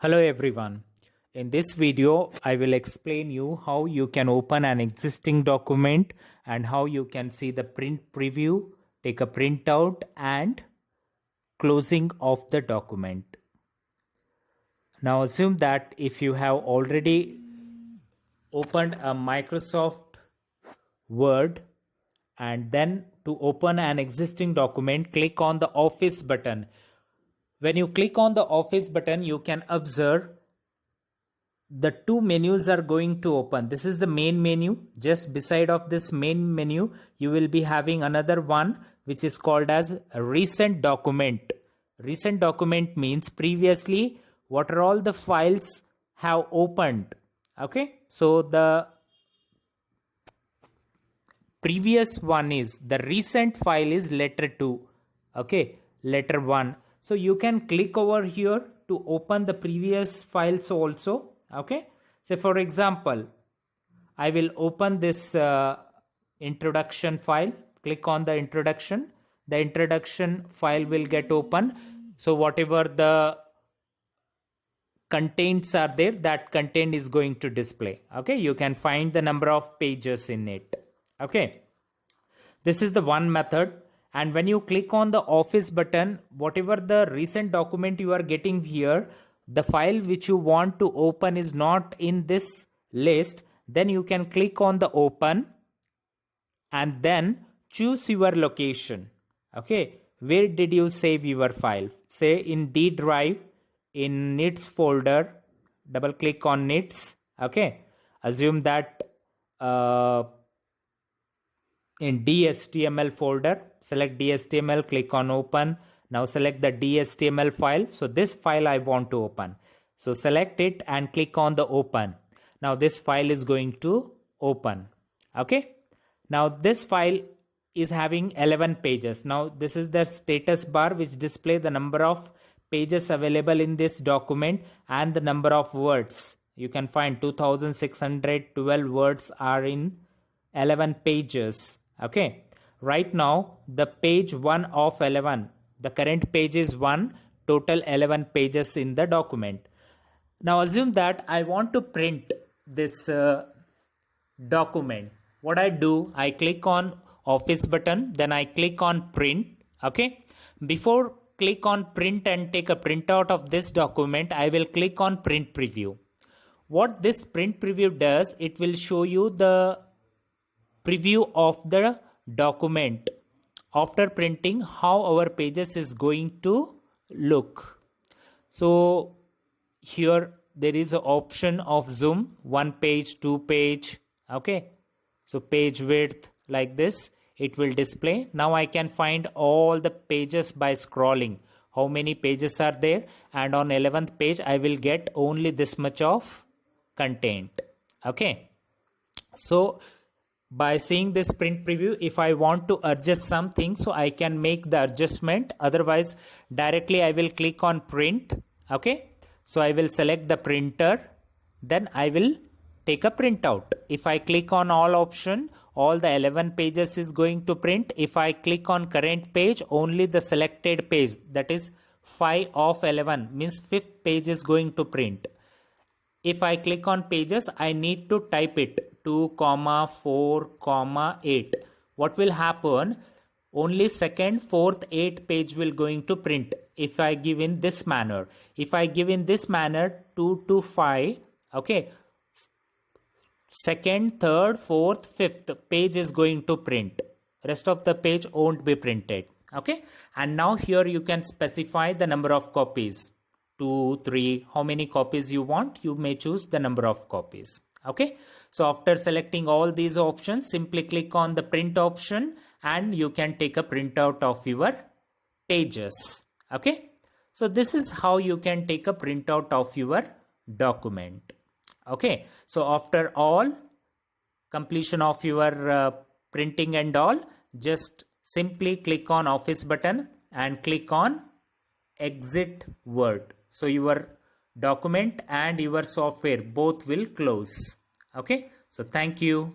Hello everyone. In this video, I will explain you how you can open an existing document and how you can see the print preview, take a printout and closing of the document. Now assume that if you have already opened a Microsoft Word and then to open an existing document, click on the Office button. When you click on the Office button, you can observe the two menus are going to open. This is the main menu. Just beside of this main menu, you will be having another one which is called as a recent document. Recent document means previously what are all the files have opened. Okay, so the previous one is the recent file is letter 2. Okay, letter 1. So you can click over here to open the previous files also. Okay, so for example, I will open this introduction file. Click on the introduction. The introduction file will get open. So whatever the contents are there, that content is going to display. Okay, you can find the number of pages in it. Okay, this is the one method. And when you click on the Office button, whatever the recent document you are getting here, the file which you want to open is not in this list, then you can click on the open and then choose your location. Okay, where did you save your file? Say in D drive, in NITS folder, double click on NITS. Okay, assume that in DHTML folder, select DHTML, click on open. Now select the DHTML file. So this file I want to open. So select it and click on the open. Now this file is going to open. Okay. Now this file is having 11 pages. Now this is the status bar which display the number of pages available in this document and the number of words. You can find 2612 words are in 11 pages. Okay. Right now the page 1 of 11. The current page is 1, total 11 pages in the document. Now assume that I want to print this document. What I do, I click on Office button, then I click on print. Okay. Before click on print and take a printout of this document, I will click on print preview. What this print preview does, it will show you the preview of the document after printing, how our pages is going to look. So here there is an option of zoom, 1 page, 2 page. Okay, so page width like this it will display. Now I can find all the pages by scrolling, how many pages are there, and on 11th page I will get only this much of content. Okay, so by seeing this print preview, if I want to adjust something, so I can make the adjustment. Otherwise directly I will click on print. Okay, so I will select the printer, then I will take a printout. If I click on all option, all the 11 pages is going to print. If I click on current page, only the selected page, that is 5 of 11 means 5th page is going to print. If I click on pages, I need to type it 2, 4, 8. What will happen? Only 2nd, 4th, 8th page will going to print if I give in this manner. If I give in this manner 2 to 5, okay, 2nd, 3rd, 4th, 5th page is going to print. Rest of the page won't be printed. Okay, and now here you can specify the number of copies. 2, 3, how many copies you want, you may choose the number of copies. Okay, so after selecting all these options, simply click on the print option and you can take a printout of your pages. Okay, so this is how you can take a printout of your document. Okay, so after all completion of your printing and all, just simply click on Office button and click on Exit Word. So your document and your software both will close. Okay, so thank you.